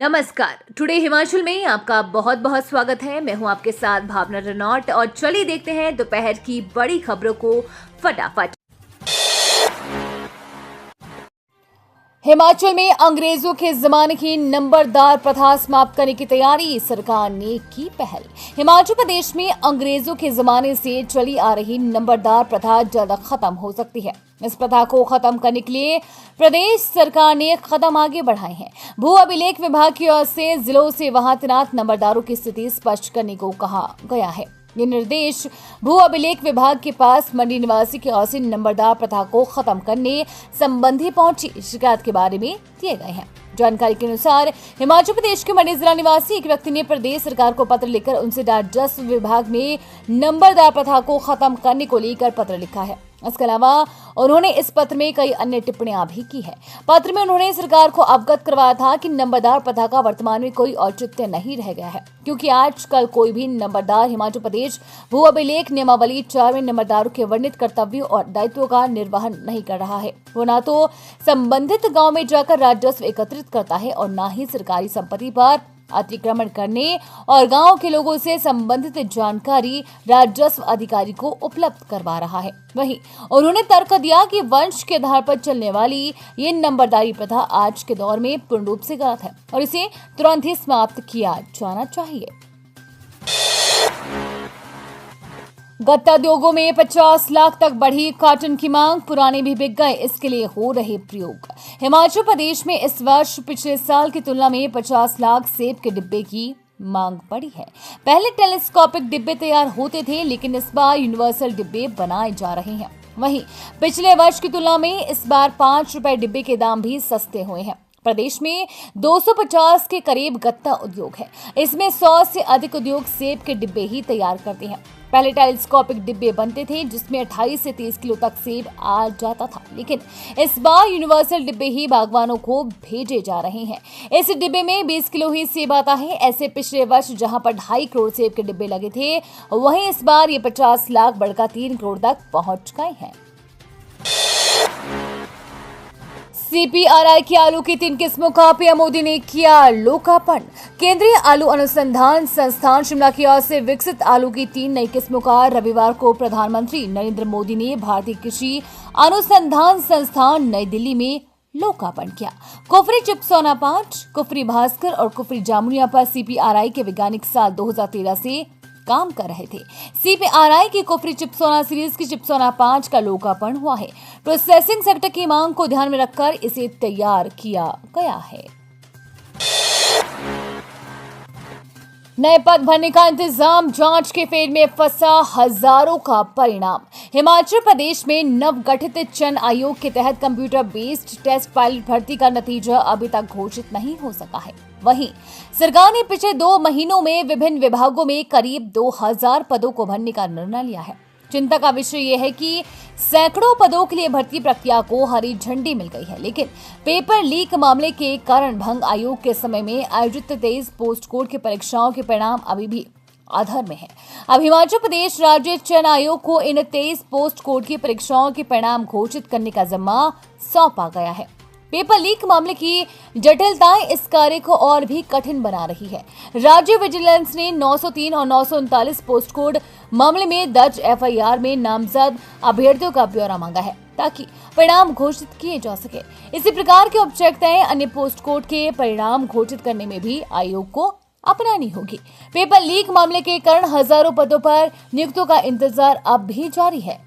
नमस्कार। टुडे हिमाचल में आपका बहुत बहुत स्वागत है। मैं हूं आपके साथ भावना रनौट और चलिए देखते हैं दोपहर की बड़ी खबरों को फटाफट। हिमाचल में अंग्रेजों के जमाने की नंबरदार प्रथा समाप्त करने की तैयारी, सरकार ने की पहल। हिमाचल प्रदेश में अंग्रेजों के जमाने से चली आ रही नंबरदार प्रथा जल्द खत्म हो सकती है। इस प्रथा को खत्म करने के लिए प्रदेश सरकार ने कदम आगे बढ़ाए हैं। भू अभिलेख विभाग की ओर से जिलों से वहां तैनात नंबरदारों की स्थिति स्पष्ट करने को कहा गया है। ये निर्देश भू अभिलेख विभाग के पास मंडी निवासी की ओर से नंबरदार प्रथा को खत्म करने संबंधी पहुंची शिकायत के बारे में दिए गए हैं। जानकारी के अनुसार हिमाचल प्रदेश के मंडी जिला निवासी एक व्यक्ति ने प्रदेश सरकार को पत्र लिखकर उनसे राजस्व विभाग में नंबरदार प्रथा को खत्म करने को लेकर पत्र लिखा है। इसके अलावा उन्होंने इस पत्र में कई अन्य टिप्पणियां भी की है। पत्र में उन्होंने सरकार को अवगत करवाया था कि नंबरदार प्रथा का वर्तमान में कोई औचित्य नहीं रह गया है, क्योंकि आजकल कोई भी नंबरदार हिमाचल प्रदेश भू अभिलेख नियमावली 4 में नंबरदारों के वर्णित कर्तव्यों और दायित्वों का निर्वहन नहीं कर रहा है। वो न तो संबंधित गाँव में जाकर राजस्व एकत्रित करता है और न ही सरकारी संपत्ति पर अतिक्रमण करने और गांव के लोगों से संबंधित जानकारी राजस्व अधिकारी को उपलब्ध करवा रहा है। वहीं उन्होंने तर्क दिया कि वंश के आधार पर चलने वाली ये नंबरदारी प्रथा आज के दौर में पूर्ण रूप से गलत है और इसे तुरंत ही समाप्त किया जाना चाहिए। गत्ता उद्योगों में 50 लाख तक बढ़ी कॉटन की मांग, पुराने भी बिक गए, इसके लिए हो रहे प्रयोग। हिमाचल प्रदेश में इस वर्ष पिछले साल की तुलना में 50 लाख सेब के डिब्बे की मांग बढ़ी है। पहले टेलीस्कोपिक डिब्बे तैयार होते थे, लेकिन इस बार यूनिवर्सल डिब्बे बनाए जा रहे हैं। वहीं पिछले वर्ष की तुलना में इस बार 5 रुपए डिब्बे के दाम भी सस्ते हुए हैं। प्रदेश में 250 के करीब गत्ता उद्योग है। इसमें 100 से अधिक उद्योग सेब के डिब्बे ही तैयार करते हैं। पहले टेलीस्कोपिक डिब्बे बनते थे जिसमें 28 से 30 किलो तक सेब आ जाता था, लेकिन इस बार यूनिवर्सल डिब्बे ही बागवानों को भेजे जा रहे हैं। इस डिब्बे में 20 किलो ही सेब आता है। ऐसे पिछले वर्ष जहां पर 2.5 करोड़ सेब के डिब्बे लगे थे, वहीं इस बार ये 50 लाख बढ़कर 3 करोड़ तक पहुंच गए हैं। CPRI की आलू की 3 किस्मों का पीएम मोदी ने किया लोकार्पण। केंद्रीय आलू अनुसंधान संस्थान शिमला की ओर से विकसित आलू की 3 नई किस्मों का रविवार को प्रधानमंत्री नरेंद्र मोदी ने भारतीय कृषि अनुसंधान संस्थान नई दिल्ली में लोकार्पण किया। कुफरी चिपसोना 5, कुफरी भास्कर और कुफरी जामुनिया पर CPRI के वैज्ञानिक साल 2013 से काम कर रहे थे। CPRI की कुफरी चिपसोना सीरीज की चिपसोना 5 का लोकार्पण हुआ है। प्रोसेसिंग सेक्टर की मांग को ध्यान में रखकर इसे तैयार किया गया है। नए पद भरने का इंतजाम, जांच के फेर में फंसा हजारों का परिणाम। हिमाचल प्रदेश में नवगठित चयन आयोग के तहत कंप्यूटर बेस्ड टेस्ट पायलट भर्ती का नतीजा अभी तक घोषित नहीं हो सका है। वहीं सरकार ने पिछले 2 महीनों में विभिन्न विभागों में करीब 2000 पदों को भरने का निर्णय लिया है। चिंता का विषय यह है कि सैकड़ों पदों के लिए भर्ती प्रक्रिया को हरी झंडी मिल गई है, लेकिन पेपर लीक मामले के कारण भंग आयोग के समय में आयोजित 23 पोस्ट कोड की परीक्षाओं के परिणाम अभी भी अधर में है। अब हिमाचल प्रदेश राज्य चयन आयोग को इन 23 पोस्ट कोड की परीक्षाओं के परिणाम घोषित करने का जिम्मा सौंपा गया है। पेपर लीक मामले की जटिलताएं इस कार्य को और भी कठिन बना रही है। राज्य विजिलेंस ने 903 और 939 पोस्ट कोड मामले में दर्ज FIR में नामजद अभ्यर्थियों का ब्यौरा मांगा है, ताकि परिणाम घोषित किए जा सके। इसी प्रकार की औपचारिकताएं अन्य पोस्ट कोड के परिणाम घोषित करने में भी आयोग को अपनानी होगी। पेपर लीक मामले के कारण हजारों पदों पर नियुक्तियों का इंतजार अब भी जारी है।